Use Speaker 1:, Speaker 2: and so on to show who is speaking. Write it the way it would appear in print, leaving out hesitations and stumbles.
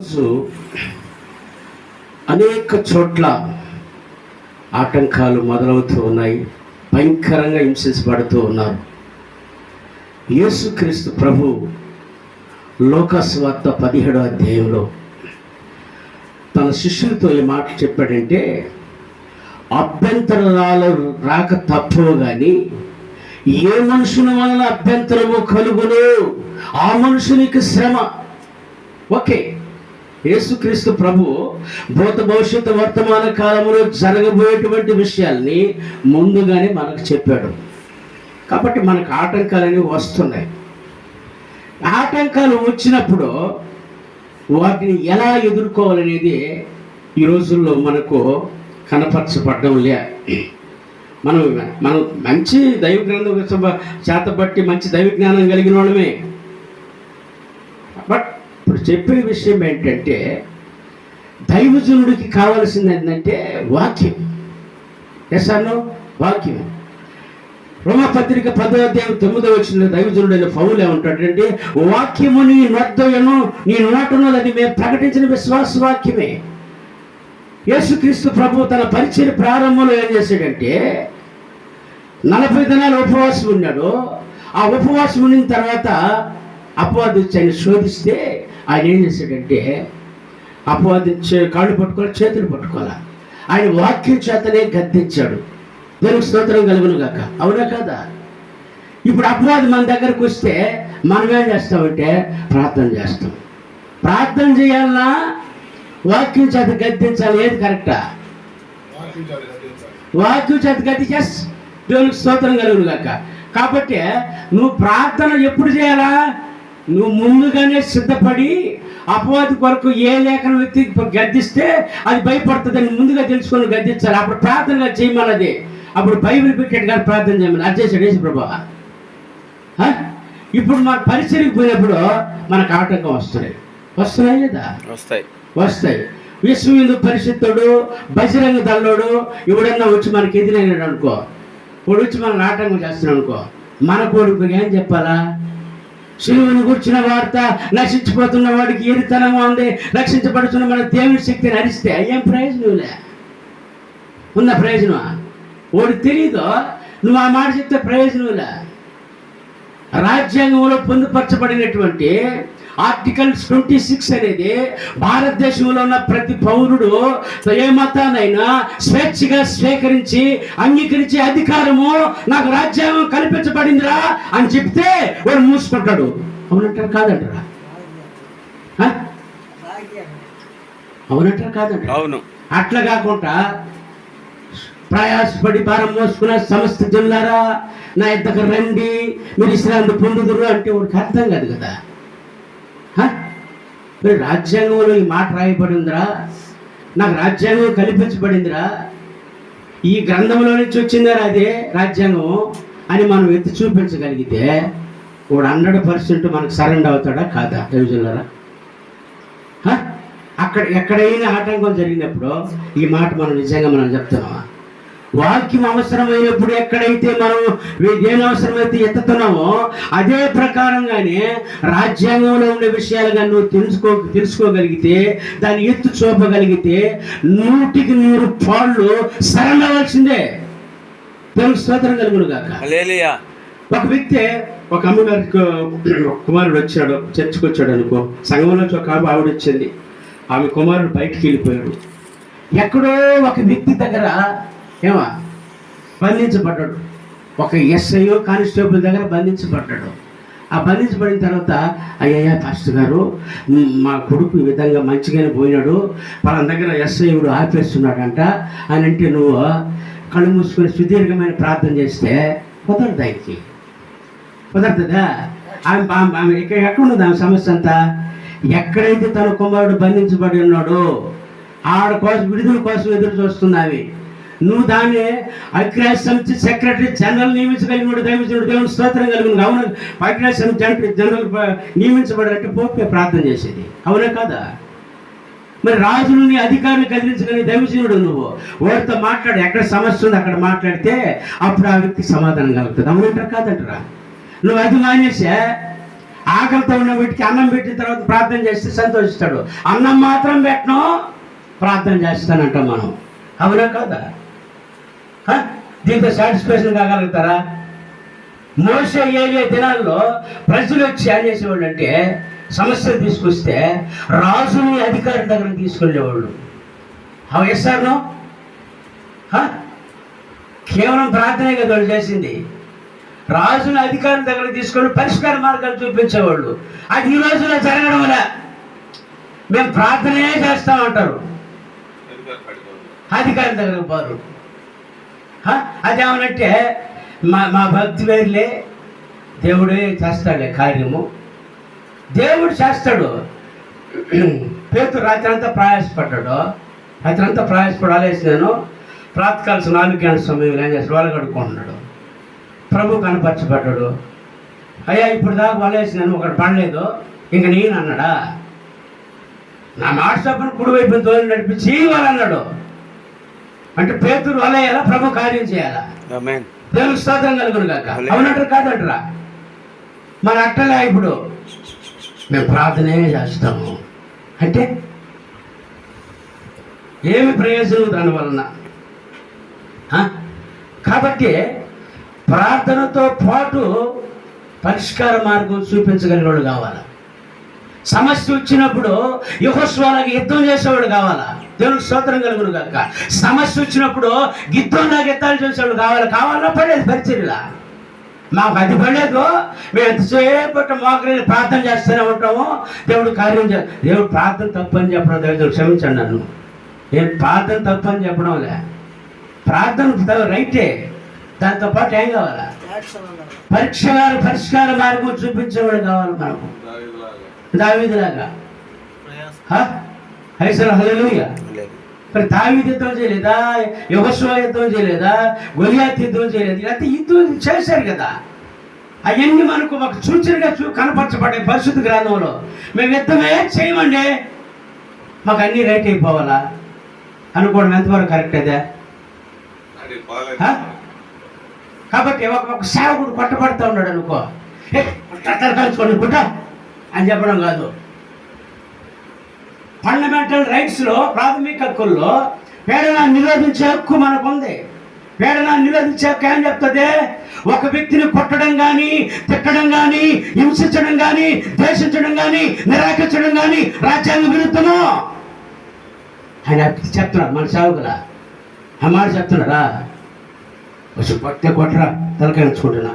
Speaker 1: ఈరోజు అనేక చోట్ల ఆటంకాలు మొదలవుతూ ఉన్నాయి. భయంకరంగా హింసించబడుతూ ఉన్నారు. యేసుక్రీస్తు ప్రభు లోకసువార్త 17వ అధ్యాయంలో తన శిష్యులతో ఈ మాట చెప్పాడంటే, అభ్యంతరాలు రాక తప్పవు కానీ ఏ మనుషుని వలన అభ్యంతరము కలుగును ఆ మనుషునికి శ్రమ. ఓకే, యేసుక్రీస్తు ప్రభు భూత భవిష్యత్తు వర్తమాన కాలంలో జరగబోయేటువంటి విషయాల్ని ముందుగానే మనకు చెప్పాడు. కాబట్టి మనకు ఆటంకాలు అనేవి వస్తున్నాయి. ఆటంకాలు వచ్చినప్పుడు వాటిని ఎలా ఎదుర్కోవాలనేది ఈ రోజుల్లో మనకు కనపరచబడడం లే. మనం మంచి దైవ గ్రంథం చేతబట్టి మంచి దైవ జ్ఞానం కలిగిన వాళ్ళమే. బట్ ఇప్పుడు చెప్పే విషయం ఏంటంటే, దైవజనుడికి కావాల్సింది ఏంటంటే వాక్యం. ఎస్ అన్నో వాక్యం. రోమపత్రిక 10వ అధ్యాయం 9వ వచనంలో దైవజనుడైన పౌలు ఏమంటాడంటే, వాక్యము నీ నొద్దయను నీ నోటనున్నది మేము ప్రకటించిన విశ్వాస వాక్యమే. యేసుక్రీస్తు ప్రభు తన పరిచయ ప్రారంభంలో ఏం చేశాడంటే 40 దినాలు ఉపవాసం ఉన్నాడు. ఆ ఉపవాసం ఉన్న తర్వాత అపవాది వచ్చి ఆయన శోధిస్తే ఆయన ఏం చేశాడంటే, అపవాది కాళ్ళు పట్టుకోవాలి, చేతులు పట్టుకోవాలి, ఆయన వాక్యం చేతనే గద్దించాడు. దేవునికి స్తోత్రం కలుగును గాక. అవునా కదా? ఇప్పుడు అపవాది మన దగ్గరకు వస్తే మనం ఏం చేస్తామంటే ప్రార్థన చేస్తాం. ప్రార్థన చేయాలన్నా వాక్యం చేత గద్దించాలి. ఏది కరెక్టా? వాక్యం చేత గద్దించేస్. దేవునికి స్తోత్రం కలుగును గాక. కాబట్టి నువ్వు ప్రార్థన ఎప్పుడు చేయాలా? నువ్వు ముందుగానే సిద్ధపడి అపవాది కొరకు ఏ లేఖనం వ్యక్తి గద్దిస్తే అది భయపడుతుందని ముందుగా తెలుసుకొని గద్దించాలి. అప్పుడు ప్రార్థనగా చేయమన్నది. అప్పుడు బైబిల్ పెట్టాడు కానీ ప్రార్థన చేయమని అది చేశాడు యేసు ప్రభు. ఇప్పుడు మన పరిచయకు పోయినప్పుడు మనకు ఆటంకం వస్తున్నాయి లేదా? వస్తాయి. విశ్వ హిందూ పరిషత్తుడు, బజరంగ దళోడు ఎవడన్నా వచ్చి మనకి ఎదురైనాడు అనుకో, వాడు వచ్చి మనకు ఆటంకం చేస్తున్నాడు అనుకో, మన కొడుకు ఏం చెప్పాలా? శిలువను కూర్చున్న వార్త నశించిపోతున్న వాడికి ఎరితనంగా ఉంది, రక్షించబడుతున్న మన దేవుని శక్తిని అరిస్తే ఏం ప్రయోజనంలే. ఉన్న ప్రయోజనమా? వాడు తెలీదు, నువ్వు ఆ మాట చెప్తే ప్రయోజనంలే. రాజ్యాంగంలో పొందుపరచబడినటువంటి ఆర్టికల్ 26 అనేది భారతదేశంలో ఉన్న ప్రతి పౌరుడు ఏ మతాన్నైనా స్వేచ్ఛగా స్వీకరించి అంగీకరించే అధికారము నాకు రాజ్యాంగం కల్పించబడిందిరా అని చెప్తే వాడు మూసుకుంటాడు. అవునంటారు కాదంటారా? అవునంటారు కాదంటారు? అవును. అట్లా కాకుండా ప్రయాసపడి భారం మోసుకున్న సమస్త జనులారా నా ఇద్దరు రండి, మీరు విశ్రాంతి పొందుదురు అంటే వాడికి అర్థం కాదు కదా. మరి రాజ్యాంగంలో ఈ మాట రాయబడిందిరా, నాకు రాజ్యాంగం కల్పించబడిందిరా, ఈ గ్రంథంలో నుంచి వచ్చిందారా అదే రాజ్యాంగం అని మనం ఎత్తి చూపించగలిగితే వాడు 100% మనకు సరెండర్ అవుతాడా కాదా? తెలుసున్నారా? అక్కడ ఎక్కడైనా ఆటంకం జరిగినప్పుడు ఈ మాట మనం నిజంగా మనం చెప్తున్నామా? వాక్యం అవసరమైనప్పుడు ఎక్కడైతే మనం దేని అవసరమైతే ఎత్తుతున్నామో అదే ప్రకారంగానే రాజ్యాంగంలో ఉండే విషయాలుగా నువ్వు తెలుసుకోగలిగితే, దాన్ని ఎత్తు చూపగలిగితే 100కి 100 పాళ్ళు సరళవలసిందే. తెలుగు స్తోత్రం కలుగును గాక. ఒక వ్యక్తి, ఒక అమ్మగారికి కుమారుడు వచ్చాడు, చర్చికి వచ్చాడు అనుకో, సంఘంలో ఒక ఆవిడ వచ్చింది, ఆమె కుమారుడు బయటికి వెళ్ళిపోయాడు. ఎక్కడో ఒక వ్యక్తి దగ్గర బంధించబడ్డాడు. ఒక ఎస్ఐ కానిస్టేబుల్ దగ్గర బంధించబడ్డాడు. ఆ బంధించబడిన తర్వాత, అయ్యయ్యా పాస్టర్ గారు, మా కొడుకు ఈ విధంగా మంచిగానే పోయినాడు, వాళ్ళ దగ్గర ఎస్ఐడు ఆపేస్తున్నాడంట అని అంటే నువ్వు కళ్ళు మూసుకొని సుదీర్ఘమైన ప్రార్థన చేస్తే కుదరదు. ఆయనకి కుదరదా? ఆమె ఎక్కడ ఉన్నది ఆమె సమస్య అంతా? ఎక్కడైతే తన కుమారుడు బంధించబడి ఉన్నాడో ఆడ కోసం, విడుదల కోసం ఎదురు చూస్తున్నావి. నువ్వు దాన్ని ఐక్యరాజ్య సమితి సెక్రటరీ జనరల్ నియమించగలిగిన దైవజనుడు, దేవుని స్తోత్రం కలిగిన. అవును, ఐక్యరాజ్య సమితి జనరల్ నియమించబడాలంటే పోపే ప్రార్థన చేసేది. అవునా కదా? మరి రాజుని అధికారులు కదిలించగలిగిన దైవజనుడు నువ్వు. వారితో మాట్లాడి ఎక్కడ సమస్య ఉంది అక్కడ మాట్లాడితే అప్పుడు ఆ వ్యక్తికి సమాధానం కలుగుతుంది. అవునంటారా కాదంటారా? నువ్వు అది మానేసే ఆకలితో ఉన్న వీటికి అన్నం పెట్టిన తర్వాత ప్రార్థన చేస్తే సంతోషిస్తాడు. అన్నం మాత్రం పెట్టను, ప్రార్థన చేస్తానంటాం మనం. అవునా కాదా? దీంతో సాటిస్ఫాక్షన్ కాగలుగుతారా? మోసే ఏలియా దినాల్లో ప్రజలు వచ్చి ఏం చేసేవాళ్ళు అంటే, సమస్యలు తీసుకొస్తే రాజుని అధికారి దగ్గర తీసుకెళ్ళేవాళ్ళు. అవి ఎస్ఆర్నో కేవలం ప్రార్థనే కదా వాళ్ళు చేసింది. రాజుని అధికారుల దగ్గర తీసుకొని పరిష్కార మార్గాలు చూపించేవాళ్ళు. అది ఈ రోజులో జరగడం వల్ల మేము ప్రార్థనే చేస్తామంటారు, అధికారుల దగ్గరకు పోరు. అదేమనంటే మా భక్తి వేరులే, దేవుడే చేస్తాడులే కార్యము, దేవుడు చేస్తాడు. పేతురు రాత్రి అంతా ప్రయాసపడ్డాడు. రాత్రి అంతా ప్రయాసపడాలేసి నేను ప్రాతకాల 4 గంటల సమయంలో ఏం చేస్తాడు, వాళ్ళు కడుక్కుంటున్నాడు. ప్రభు కనపరచబడ్డాడు. అయ్యా ఇప్పుడు దాకా వలేసి నేను ఒకటి పడలేదు, ఇంక నేను అన్నాడా? నా మాట చొప్పున కుడివైపున తోలి నడిపించి వాళ్ళు అన్నాడు. అంటే పేతురు వలేయాలా, ప్రభు కార్యం చేయాలా? దేవునికి స్తోత్రం కలుగును గాక. అవునంటారు కాదంటారా? మన అట్టలే ఇప్పుడు మేము ప్రార్థనే చేస్తాము అంటే ఏమి ప్రయోజనం దానివలన? కాబట్టి ప్రార్థనతో పాటు పరిష్కార మార్గం చూపించగలిగిన వాడు కావాలా. సమస్య వచ్చినప్పుడు యెహోషువలాగా యుద్ధం చేసేవాడు కావాలా. దేవునికి స్తోత్రం కలుగును గాక. సమస్య వచ్చినప్పుడు గిద్దోలాగా యుద్ధాలు చేసేవాడు కావాలా పడేది పరిచర్యలా. మాకు అది పడలేదు, మేము ఎంతసేపటి మోకరిని ప్రార్థన చేస్తూనే ఉంటాము, దేవుడు కార్యం దేవుడు ప్రార్థన తప్పు అని చెప్పడం, దేవుడు క్షమించండి నన్ను. నేను ప్రార్థన తప్పు అని చెప్పడంలే, ప్రార్థన రైటే, దాంతో పాటు ఏం కావాలా? పరిష్కార మార్గం చూపించేవాడు కావాలి మనకు, దావీదులాగా. హల్లెలూయా. మరి దావీదు యుద్ధం చేయలేదా? యెహోషువ యుద్ధం చేయలేదా? గొలియాతు యుద్ధం చేయలేదు? ఇలాంటి యుద్ధం చేశారు కదా. అవన్నీ మనకు ఒక సూచనగా కనపరచబడ్డాయి పరిశుద్ధ గ్రంథంలో. మేము యుద్ధమే చేయమండి, మాకు అన్నీ రైట్ అయిపోవాలా అనుకోవడం ఎంతవరకు కరెక్ట్ అదే? కాబట్టి ఒక సేవకుడు కొట్టబడుతూ ఉన్నాడు అనుకో, కలుసుకోండి గుట్ట అని చెప్పడం కాదు. ఫండమెంటల్ రైట్స్లో, ప్రాథమిక హక్కుల్లో పీడనాన్ని నిరోధించే హక్కు మనకు ఉంది. పీడనాన్ని నిరోధించే హక్కు ఏం చెప్తుంది? ఒక వ్యక్తిని కొట్టడం కానీ, తిట్టడం కానీ, హింసించడం కానీ, ద్వేషించడం కానీ, నిరాకరించడం కానీ రాజ్యాంగ విరుద్ధము ఆయన చెప్తున్నారు. మన సేవకుల ఆ మాట చెప్తున్నారా? వచ్చి కొట్టే కొట్టరా తలకాయించుకుంటున్నా